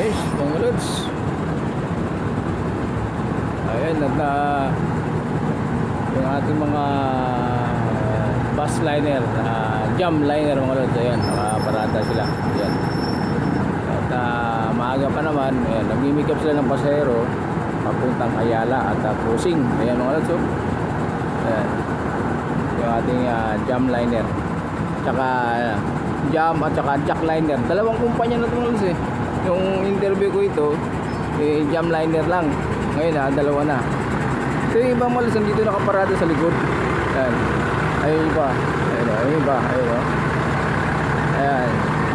Yes, mga lods. Ayan, yung ating mga bus liner, jam liner mga lods. Ayan, nakaparada sila. Ayan. At maaga pa naman, ayan, nagmimikap sila ng pasahero papuntang Ayala at cruising. Ayan mga lods. Ayan. Yung ating jam liner. Tsaka jam at tsaka jack liner. Dalawang kumpanya na ito mga lods eh. Yung interview ko ito, jam liner lang. Ngayon dalawa na. So yung ibang malas dito nakaparada sa likod. Ayan. Ayun iba. Ayun iba. Ayun. Ayan.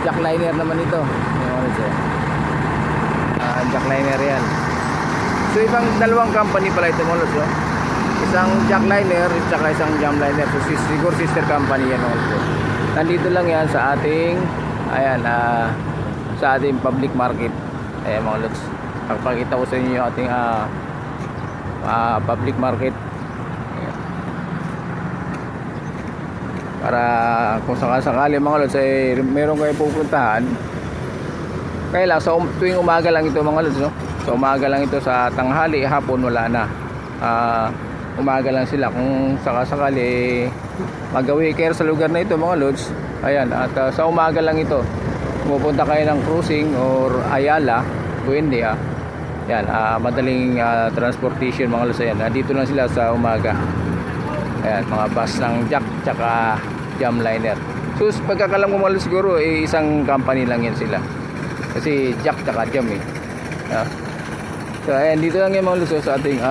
Jack liner naman ito. Yung malas jack liner yan. So ibang dalawang company pala ito malas. Isang jack liner at saka isang jam liner. So siguro sister company yan malas. Nandito lang yan sa ating sa ating public market. Ayan mga lods, pagpakita ko sa inyo yung ating public market. Ayan. Para kung sakasakali mga lods ay meron kayo pupuntahan, kaya lang sa tuwing umaga lang ito mga lods, no? Sa umaga lang ito, sa tanghali, hapon wala na. Umaga lang sila kung sakasakali magawi kayo sa lugar na ito mga lods. Ayan, at sa umaga lang ito pupunta kayo ng cruising or Ayala, Buendia. Yan, madaling transportation mga lods. Ayan, dito lang sila sa umaga. Ayan, mga bus ng jack tsaka jam liner. So pagkakalam ko mga lods, siguro isang company lang yan sila. Kasi jack tsaka jam eh. So ayan, dito lang yan mga lods sa ating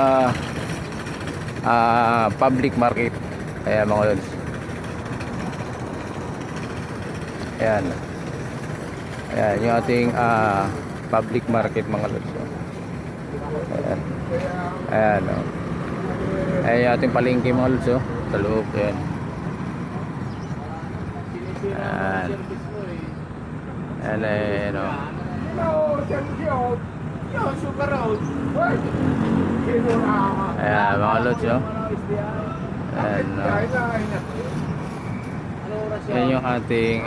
public market. Ayan mga lods. Ayan. Ayan yung ating public market mga lods. Ayan. Ayan o. Ayan yung ating palengke mga lods sa loob. Ayan. Ayan. Ayan. Ayan o. Ayan mga lods o. Ayan o. Yan yung ating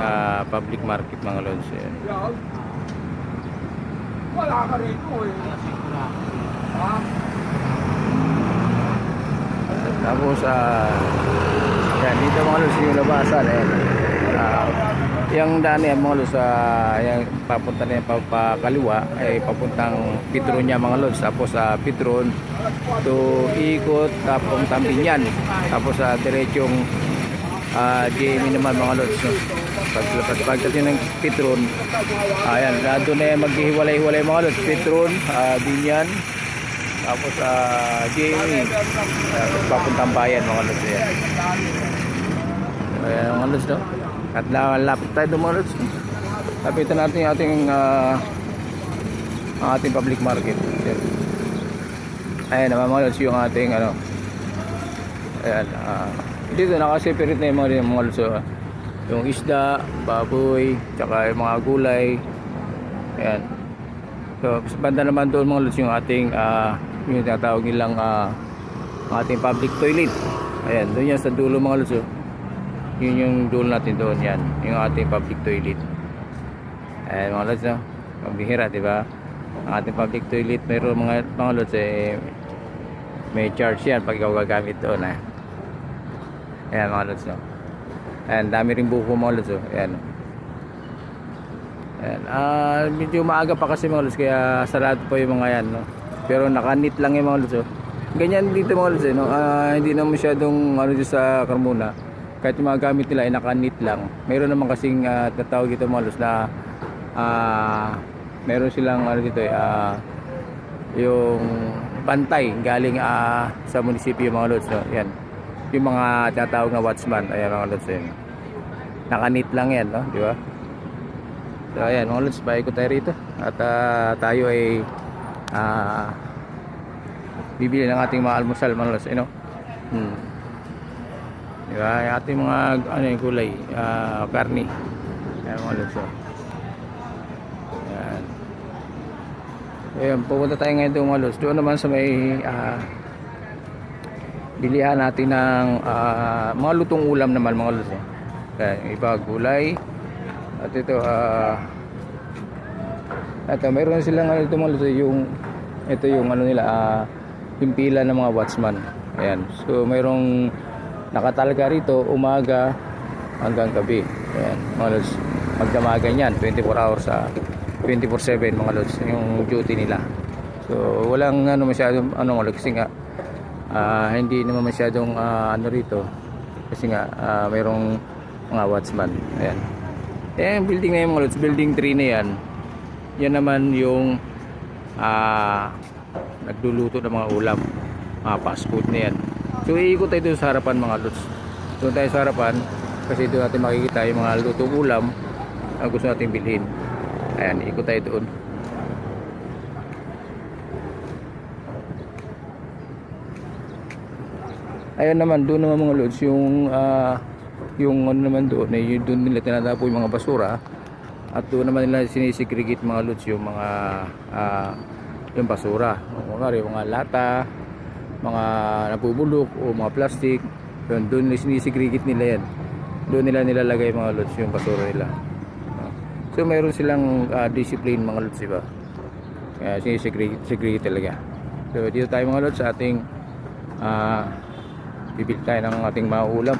public market mga lods. Yan. Wala ka rito eh. Tapos yan dito mga lods yung labasan. Yung daan yan mga lods, yung papunta na yung papakaliwa ay papuntang Petron niya mga lods. Tapos Petron to ikot papuntang Binyan. Tapos diretsong GME naman mga lods, no? Pagdating ng Petron, ayan, doon na maghihiwalay-hiwalay mga lods. Petron, Binyan, tapos GME, papuntang bayan mga lods. Ayan mga lods, no? At lapit tayo doon mga lods, no? Lapitan natin yung ating public market. Ayan naman mga lods yung ating ayan, dito nakaseparate na yung mga lods, yung isda, baboy, tsaka yung mga gulay. Ayan. So sa banda naman doon mga lods yung ating yung tinatawag nilang ating public toilet. Ayan, doon yan sa dulo mga lods. Yun yung dulo natin doon, yan yung ating public toilet. Ayan mga lods, no? Pambihira, diba? Ang ating public toilet, mayroon mga lods may charge yan pag ikaw gagamit doon. Ayan mga lods, no? Ayan, dami rin buko mga lods, ayan. Ayan, medyo maaga pa kasi mga lods, kaya sarado pa yung mga yan, no? Pero nakanit lang yung mga lods, ganyan dito mga lods, no? Hindi na masyadong dito sa Carmona, kahit yung mga gamit nila ay nakanit lang. Mayroon naman kasing tatawag dito mga lods na mayroon silang dito yung bantay galing sa munisipyo mga lods, no? Yan yung mga tinatawag na watchman. Ayan mga lods, ayan. Nakanit lang yan, no? Di ba? So ayan mga lods, paikot tayo rito at tayo ay bibili ng ating mga almusal mga lods, you know? Di ba? Yung ating mga yung gulay, karni. Ayan mga lods, ayan. Ayan, pupunta tayo ngayon doon mga lods. Doon naman sa may bilihan natin ng mga lutong ulam naman mga lods. Ayan, yung iba gulay. At ito At mayroon silang ano, ito mga lods, ito yung ano nila, yung pila ng mga watchman. Ayan. So mayroong nakatalga rito umaga hanggang gabi. Ayan, mga lods. Magdamagan yan 24 hours sa 24/7 mga lods yung duty nila. So walang ano masyadong ano mga lods kasi nga hindi naman masyadong ano rito kasi nga mayroong mga watchman. Ayan. Yung building na yung mga lods, building 3 na yan. Yan naman yung nagluluto ng mga ulam, mga fast food na yan. So iikot tayo dito sa harapan mga lods. Doon tayo sa harapan kasi doon natin makikita yung mga lutong ulam na gusto natin bilhin. Ayan, ikot tayo doon. Ayan naman, doon naman mga lods yung ano naman doon, doon nila tinatapo yung mga basura at doon naman nila sinisegregate mga lods yung mga yung basura. Mga lata, mga nabubulok o mga plastic, doon nila sinisegregate nila yan. Doon nila nilalagay mga lods yung basura nila. So mayroon silang discipline mga lods, diba? Kaya sinisegregate talaga. So dito tayo mga lods sa ating bibili tayo ng ating mga ulam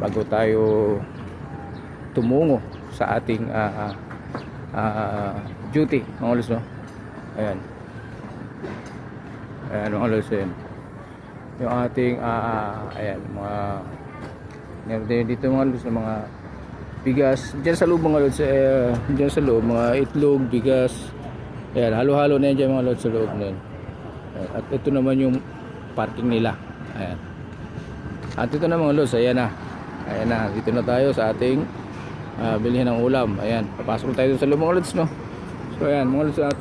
bago tayo tumungo sa ating duty mga lods, no? Ayan. Ayan mga lods, ayan. Yung ating ayan mga dito mga lods na mga bigas dyan sa loob mga lods, dyan sa loob mga itlog, bigas, ayan, halo-halo na yan dyan mga lods sa loob na yan. At ito naman yung parking nila. Ayan. At ito na mga lods, ayan na, dito na tayo sa ating bilhin ng ulam. Ayan, papasok tayo sa loob mga lods, no? So ayan mga lods, at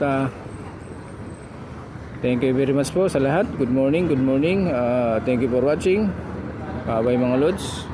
thank you very much po sa lahat. Good morning. Thank you for watching. Bye bye mga lods.